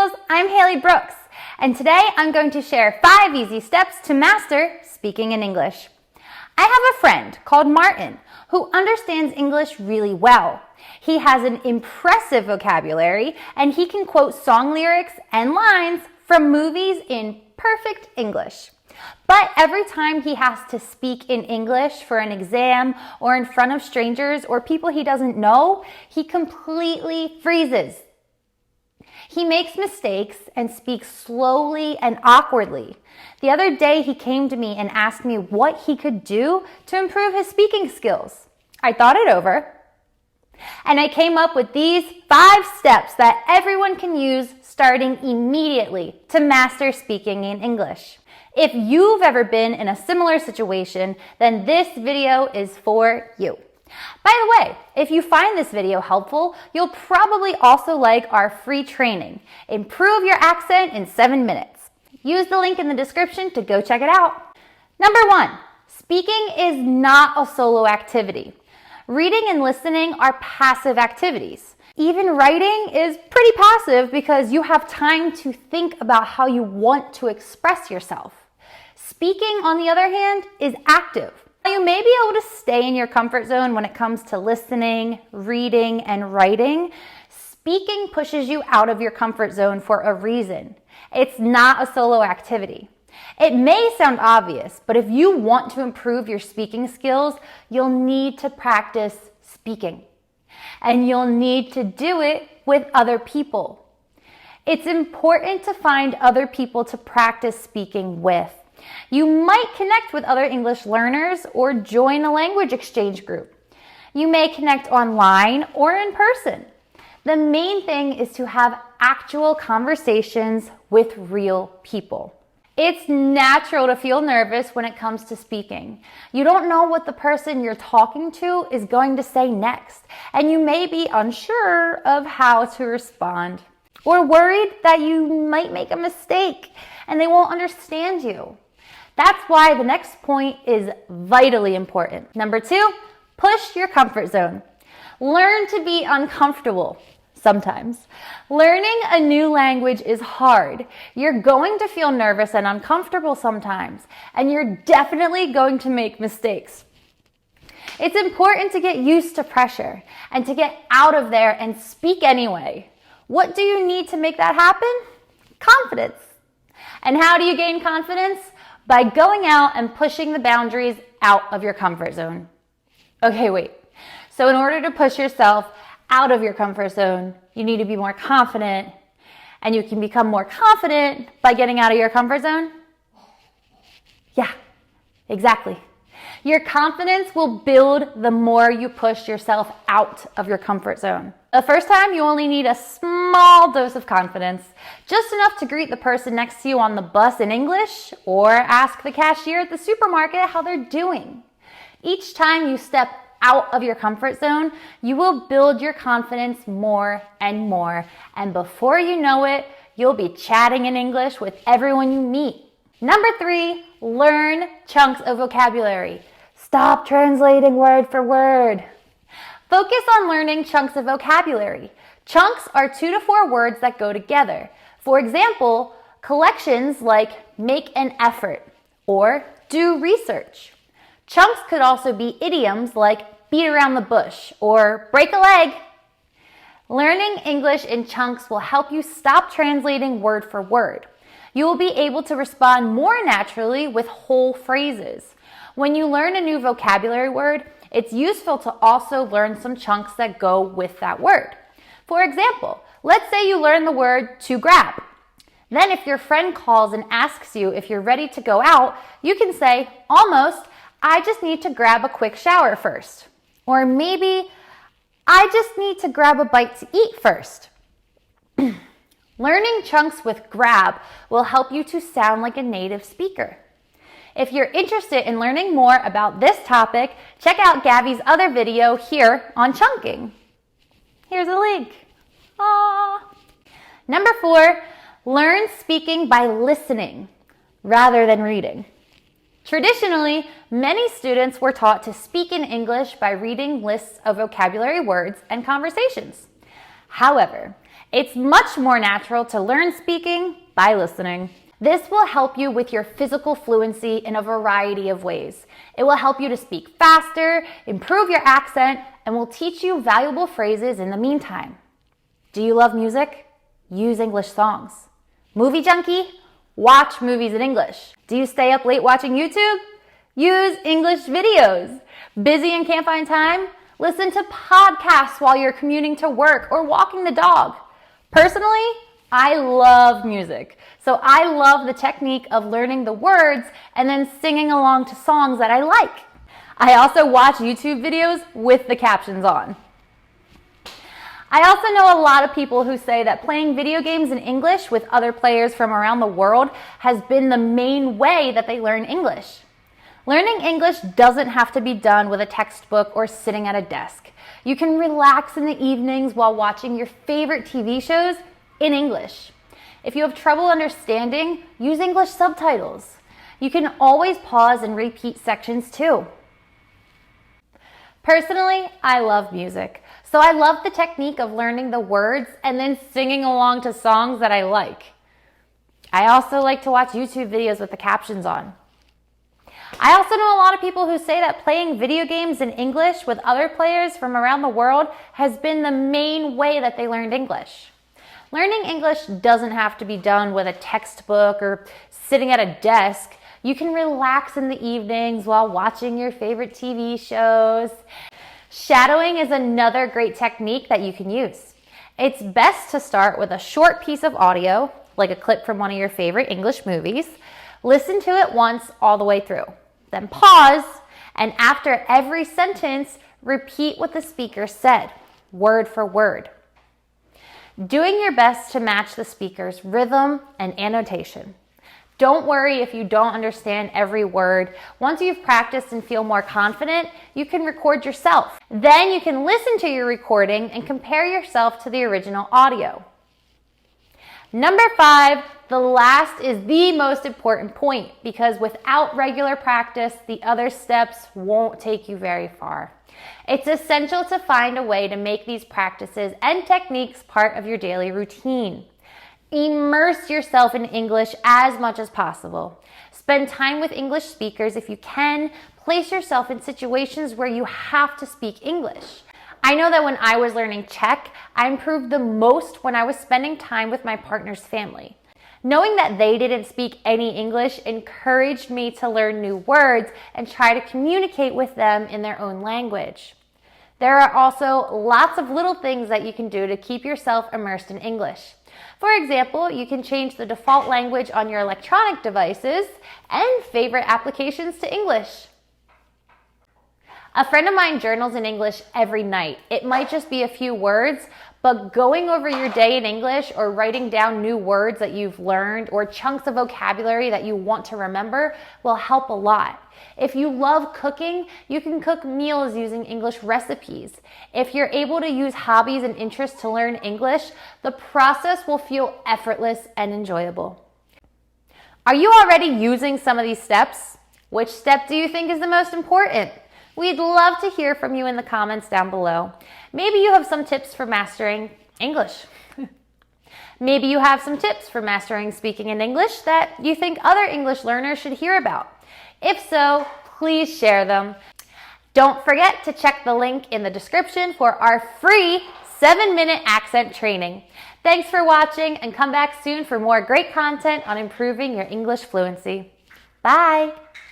Skills, I'm Hailey Brooks, and today I'm going to share 5 easy steps to master speaking in English. I have a friend called Martin who understands English really well. He has an impressive vocabulary and he can quote song lyrics and lines from movies in perfect English. But every time he has to speak in English for an exam or in front of strangers or people he doesn't know, he completely freezes. He makes mistakes and speaks slowly and awkwardly. The other day he came to me and asked me what he could do to improve his speaking skills. I thought it over and I came up with these 5 steps that everyone can use starting immediately to master speaking in English. If you've ever been in a similar situation, then this video is for you. By the way, if you find this video helpful, you'll probably also like our free training, Improve Your Accent in 7 minutes. Use the link in the description to go check it out. Number 1, speaking is not a solo activity. Reading and listening are passive activities. Even writing is pretty passive because you have time to think about how you want to express yourself. Speaking, on the other hand, is active. You may be able to stay in your comfort zone when it comes to listening, reading, and writing. Speaking pushes you out of your comfort zone for a reason. It's not a solo activity. It may sound obvious, but if you want to improve your speaking skills, you'll need to practice speaking. And you'll need to do it with other people. It's important to find other people to practice speaking with. You might connect with other English learners or join a language exchange group. You may connect online or in person. The main thing is to have actual conversations with real people. It's natural to feel nervous when it comes to speaking. You don't know what the person you're talking to is going to say next, and you may be unsure of how to respond, or worried that you might make a mistake and they won't understand you. That's why the next point is vitally important. Number 2, push your comfort zone. Learn to be uncomfortable sometimes. Learning a new language is hard. You're going to feel nervous and uncomfortable sometimes, and you're definitely going to make mistakes. It's important to get used to pressure and to get out of there and speak anyway. What do you need to make that happen? Confidence. And how do you gain confidence? By going out and pushing the boundaries out of your comfort zone. Okay, wait. So in order to push yourself out of your comfort zone, you need to be more confident, and you can become more confident by getting out of your comfort zone? Yeah, exactly. Your confidence will build the more you push yourself out of your comfort zone. The first time, you only need a small dose of confidence, just enough to greet the person next to you on the bus in English or ask the cashier at the supermarket how they're doing. Each time you step out of your comfort zone, you will build your confidence more and more. And before you know it, you'll be chatting in English with everyone you meet. Number 3, learn chunks of vocabulary. Stop translating word for word. Focus on learning chunks of vocabulary. Chunks are 2 to 4 words that go together. For example, collections like make an effort or do research. Chunks could also be idioms like beat around the bush or break a leg. Learning English in chunks will help you stop translating word for word. You will be able to respond more naturally with whole phrases. When you learn a new vocabulary word, it's useful to also learn some chunks that go with that word. For example, let's say you learn the word to grab. Then if your friend calls and asks you if you're ready to go out, you can say, almost, I just need to grab a quick shower first. Or maybe, I just need to grab a bite to eat first. Learning chunks with grab will help you to sound like a native speaker. If you're interested in learning more about this topic, check out Gabby's other video here on chunking. Here's a link. Aww. Number 4, learn speaking by listening rather than reading. Traditionally, many students were taught to speak in English by reading lists of vocabulary words and conversations. However, It's much more natural to learn speaking by listening. This will help you with your physical fluency in a variety of ways. It will help you to speak faster, improve your accent, and will teach you valuable phrases in the meantime. Do you love music? Use English songs. Movie junkie? Watch movies in English. Do you stay up late watching YouTube? Use English videos. Busy and can't find time? Listen to podcasts while you're commuting to work or walking the dog. Personally, I love music. So I love the technique of learning the words and then singing along to songs that I like. I also watch YouTube videos with the captions on. I also know a lot of people who say that playing video games in English with other players from around the world has been the main way that they learn English. Learning English doesn't have to be done with a textbook or sitting at a desk. You can relax in the evenings while watching your favorite TV shows in English. If you have trouble understanding, use English subtitles. You can always pause and repeat sections too. Personally, I love music, so I love the technique of learning the words and then singing along to songs that I like. I also like to watch YouTube videos with the captions on. I also know a lot of people who say that playing video games in English with other players from around the world has been the main way that they learned English. Learning English doesn't have to be done with a textbook or sitting at a desk. You can relax in the evenings while watching your favorite TV shows. Shadowing is another great technique that you can use. It's best to start with a short piece of audio, like a clip from one of your favorite English movies. Listen to it once all the way through. Then pause, and after every sentence, repeat what the speaker said, word for word. Doing your best to match the speaker's rhythm and annotation. Don't worry if you don't understand every word. Once you've practiced and feel more confident, you can record yourself. Then you can listen to your recording and compare yourself to the original audio. Number 5, the last is the most important point because without regular practice, the other steps won't take you very far. It's essential to find a way to make these practices and techniques part of your daily routine. Immerse yourself in English as much as possible. Spend time with English speakers if you can. Place yourself in situations where you have to speak English. I know that when I was learning Czech, I improved the most when I was spending time with my partner's family. Knowing that they didn't speak any English encouraged me to learn new words and try to communicate with them in their own language. There are also lots of little things that you can do to keep yourself immersed in English. For example, you can change the default language on your electronic devices and favorite applications to English. A friend of mine journals in English every night. It might just be a few words, but going over your day in English or writing down new words that you've learned or chunks of vocabulary that you want to remember will help a lot. If you love cooking, you can cook meals using English recipes. If you're able to use hobbies and interests to learn English, the process will feel effortless and enjoyable. Are you already using some of these steps? Which step do you think is the most important? We'd love to hear from you in the comments down below. Maybe you have some tips for mastering English. Maybe you have some tips for mastering speaking in English that you think other English learners should hear about. If so, please share them. Don't forget to check the link in the description for our free 7-minute accent training. Thanks for watching and come back soon for more great content on improving your English fluency. Bye!